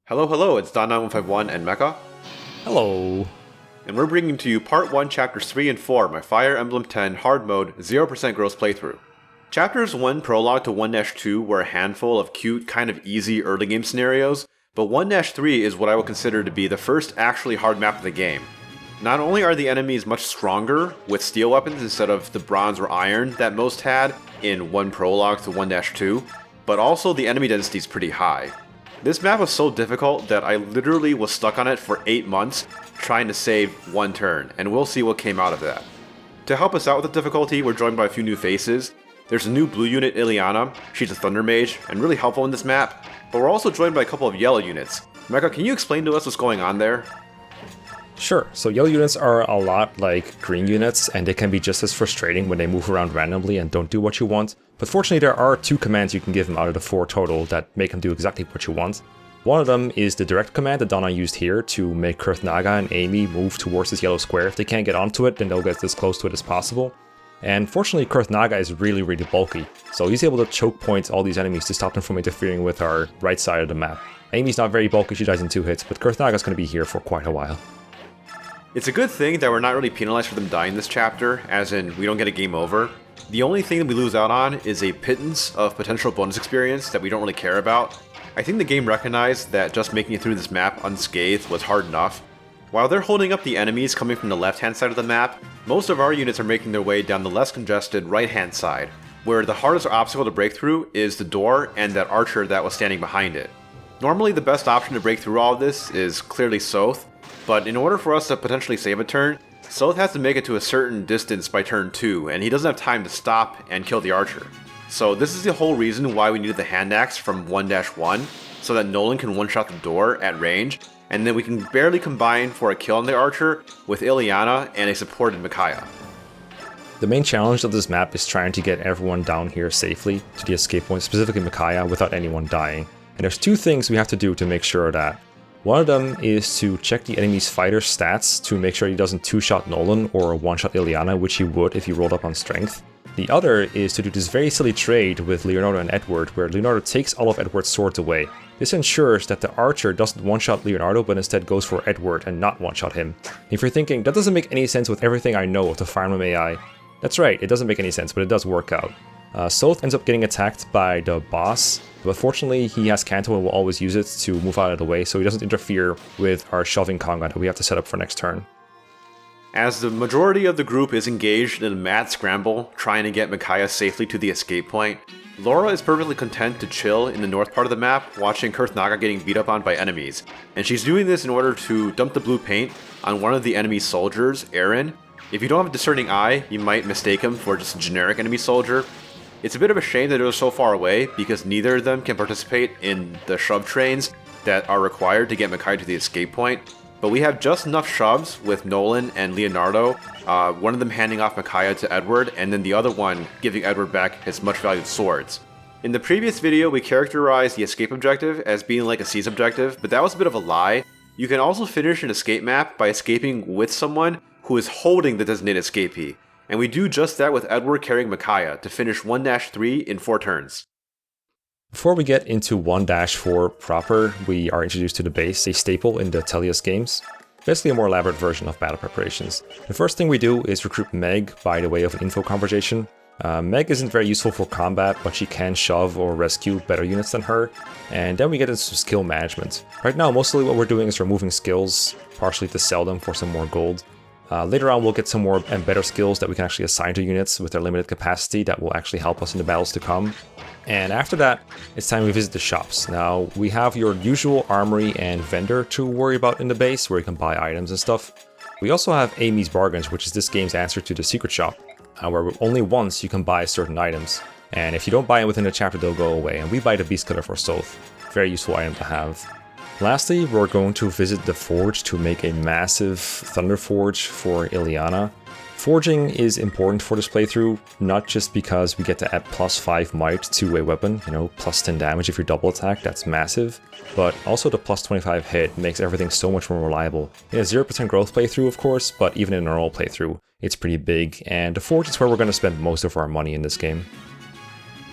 Hello, it's Don9151 and Mekkah. Hello. And we're bringing to you Part 1, Chapters 3 and 4, my Fire Emblem 10 Hard Mode 0% Gross playthrough. Chapters 1 Prologue to 1-2 were a handful of cute, kind of easy early game scenarios, but 1-3 is what I would consider to be the first actually hard map of the game. Not only are the enemies much stronger, with steel weapons instead of the bronze or iron that most had in 1 Prologue to 1-2, but also the enemy density is pretty high. This map was so difficult that I literally was stuck on it for 8 months trying to save one turn, and we'll see what came out of that. To help us out with the difficulty, we're joined by a few new faces. There's a new blue unit, Ilyana. She's a thunder mage and really helpful in this map, but we're also joined by a couple of yellow units. Mekkah, can you explain to us what's going on there? Sure, so yellow units are a lot like green units, and they can be just as frustrating when they move around randomly and don't do what you want. But fortunately there are 2 commands you can give them out of the 4 total that make them do exactly what you want. One of them is the direct command that Donna used here to make Kurthnaga and Amy move towards this yellow square. If they can't get onto it, then they'll get as close to it as possible. And fortunately Kurthnaga is really bulky, so he's able to choke point all these enemies to stop them from interfering with our right side of the map. Amy's not very bulky, she dies in 2 hits, but Kurthnaga's going to be here for quite a while. It's a good thing that we're not really penalized for them dying this chapter, as in we don't get a game over. The only thing that we lose out on is a pittance of potential bonus experience that we don't really care about. I think the game recognized that just making it through this map unscathed was hard enough. While they're holding up the enemies coming from the left-hand side of the map, most of our units are making their way down the less congested right-hand side, where the hardest obstacle to break through is the door and that archer that was standing behind it. Normally the best option to break through all of this is clearly Soth, but in order for us to potentially save a turn, Soth has to make it to a certain distance by turn 2, and he doesn't have time to stop and kill the archer. So this is the whole reason why we needed the hand axe from 1-1, so that Nolan can one-shot the door at range, and then we can barely combine for a kill on the archer with Ilyana and a supported Micaiah. The main challenge of this map is trying to get everyone down here safely to the escape point, specifically Micaiah, without anyone dying. And there's 2 things we have to do to make sure of that. One of them is to check the enemy's fighter stats to make sure he doesn't 2-shot Nolan or 1-shot Ilyana, which he would if he rolled up on strength. The other is to do this very silly trade with Leonardo and Edward, where Leonardo takes all of Edward's swords away. This ensures that the archer doesn't 1-shot Leonardo, but instead goes for Edward and not 1-shot him. If you're thinking, that doesn't make any sense with everything I know of the Fire Emblem AI, that's right, it doesn't make any sense, but it does work out. Soth ends up getting attacked by the boss, but fortunately he has Kanto and will always use it to move out of the way, so he doesn't interfere with our shoving conga that we have to set up for next turn. As the majority of the group is engaged in a mad scramble trying to get Micaiah safely to the escape point, Laura is perfectly content to chill in the north part of the map watching Kurthnaga getting beat up on by enemies, and she's doing this in order to dump the blue paint on one of the enemy soldiers, Aaron. If you don't have a discerning eye, you might mistake him for just a generic enemy soldier. It's a bit of a shame that they're so far away, because neither of them can participate in the shove trains that are required to get Micaiah to the escape point, but we have just enough shoves with Nolan and Leonardo, one of them handing off Micaiah to Edward, and then the other one giving Edward back his much valued swords. In the previous video, we characterized the escape objective as being like a siege objective, but that was a bit of a lie. You can also finish an escape map by escaping with someone who is holding the designated escapee. And we do just that with Edward carrying Micaiah to finish 1-3 in 4 turns. Before we get into 1-4 proper, we are introduced to the base, a staple in the Tellius games. Basically a more elaborate version of battle preparations. The first thing we do is recruit Meg by the way of an info conversation. Meg isn't very useful for combat, but she can shove or rescue better units than her. And then we get into skill management. Right now, mostly what we're doing is removing skills, partially to sell them for some more gold. Later on we'll get some more and better skills that we can actually assign to units with their limited capacity that will actually help us in the battles to come. And after that, it's time we visit the shops. Now, we have your usual armory and vendor to worry about in the base, where you can buy items and stuff. We also have Amy's Bargains, which is this game's answer to the secret shop, where only once you can buy certain items. And if you don't buy it within the chapter, they'll go away. And we buy the Beast Cutter for Soth. Very useful item to have. Lastly, we're going to visit the forge to make a massive thunder forge for Ilyana. Forging is important for this playthrough, not just because we get to add +5 might to a weapon, +10 damage if you double attack, that's massive, but also the +25 hit makes everything so much more reliable. In a 0% growth playthrough, of course, but even in a normal playthrough, it's pretty big, and the forge is where we're going to spend most of our money in this game.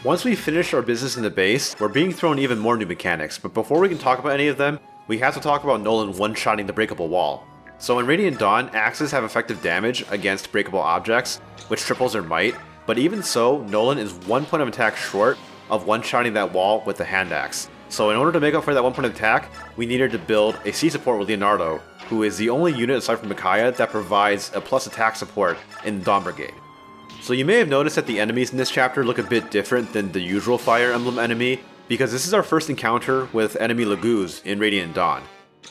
Once we finish our business in the base, we're being thrown even more new mechanics, but before we can talk about any of them, we have to talk about Nolan one-shotting the breakable wall. So in Radiant Dawn, axes have effective damage against breakable objects, which triples their might, but even so, Nolan is 1 point of attack short of one-shotting that wall with the hand axe. So in order to make up for that 1 point of attack, we needed to build a C support with Leonardo, who is the only unit aside from Micaiah that provides a plus attack support in Dawn Brigade. So you may have noticed that the enemies in this chapter look a bit different than the usual Fire Emblem enemy, because this is our first encounter with enemy Laguz in Radiant Dawn.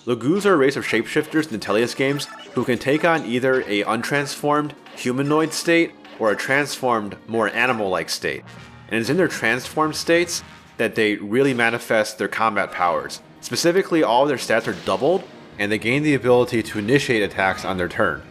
Laguz are a race of shapeshifters in the Tellius games who can take on either a untransformed, humanoid state or a transformed, more animal-like state. And it's in their transformed states that they really manifest their combat powers. Specifically, all of their stats are doubled, and they gain the ability to initiate attacks on their turn.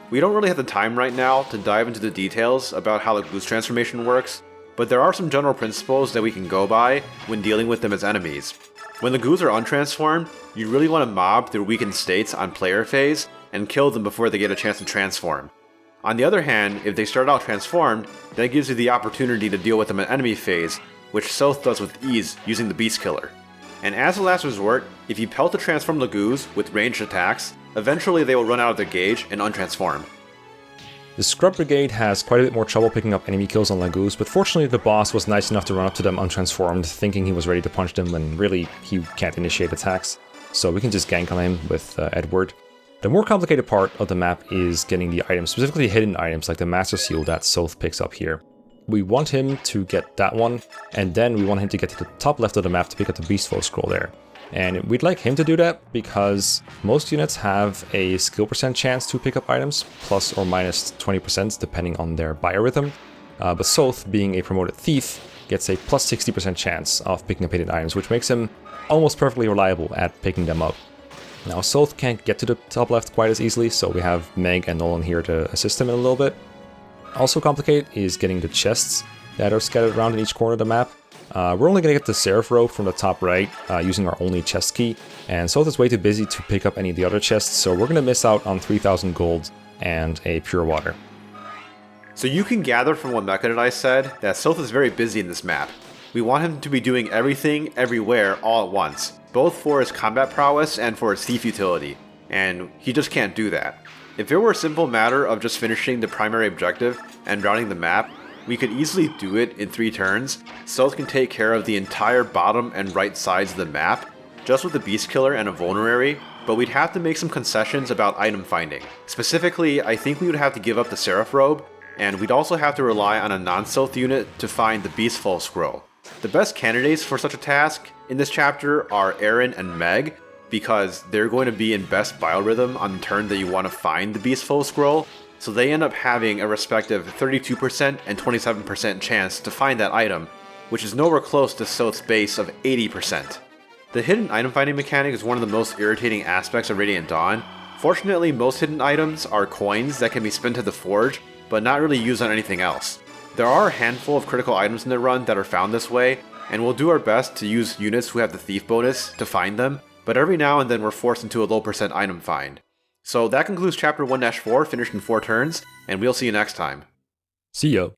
We don't really have the time right now to dive into the details about how Laguz transformation works, but there are some general principles that we can go by when dealing with them as enemies. When Laguz are untransformed, you really want to mob their weakened states on player phase and kill them before they get a chance to transform. On the other hand, if they start out transformed, that gives you the opportunity to deal with them at enemy phase, which Soth does with ease using the Beast Killer. And as a last resort, if you pelt a transformed Laguz with ranged attacks, eventually they will run out of their gauge and untransform. The Scrub Brigade has quite a bit more trouble picking up enemy kills on Laguz, but fortunately the boss was nice enough to run up to them untransformed, thinking he was ready to punch them when really he can't initiate attacks. So we can just gank on him with Edward. The more complicated part of the map is getting the items, specifically hidden items like the Master Seal that Soth picks up here. We want him to get that one, and then we want him to get to the top left of the map to pick up the Beastfoe scroll there. And we'd like him to do that because most units have a skill percent chance to pick up items, plus or minus 20% depending on their biorhythm. But Soth, being a promoted thief, gets a plus 60% chance of picking up hidden items, which makes him almost perfectly reliable at picking them up. Now Soth can't get to the top left quite as easily, so we have Meg and Nolan here to assist him in a little bit. Also complicated is getting the chests that are scattered around in each corner of the map. We're only going to get the Seraph Robe from the top right using our only chest key, and Soth is way too busy to pick up any of the other chests, so we're going to miss out on 3,000 gold and a pure water. So you can gather from what Mekkah and I said that Soth is very busy in this map. We want him to be doing everything, everywhere, all at once, both for his combat prowess and for his thief utility, and he just can't do that. If it were a simple matter of just finishing the primary objective and rounding the map, we could easily do it in 3 turns. Soth can take care of the entire bottom and right sides of the map, just with the Beast Killer and a Vulnerary, but we'd have to make some concessions about item finding. Specifically, I think we would have to give up the Seraph Robe, and we'd also have to rely on a non-Soth unit to find the Beastfoe scroll. The best candidates for such a task in this chapter are Aaron and Meg, because they're going to be in best biorhythm on the turn that you want to find the Beastfoe scroll, so they end up having a respective 32% and 27% chance to find that item, which is nowhere close to Soth's base of 80%. The hidden item finding mechanic is one of the most irritating aspects of Radiant Dawn. Fortunately, most hidden items are coins that can be spent at the forge, but not really used on anything else. There are a handful of critical items in the run that are found this way, and we'll do our best to use units who have the thief bonus to find them, but every now and then we're forced into a low percent item find. So that concludes chapter 1-4, finished in 4 turns, and we'll see you next time. See ya.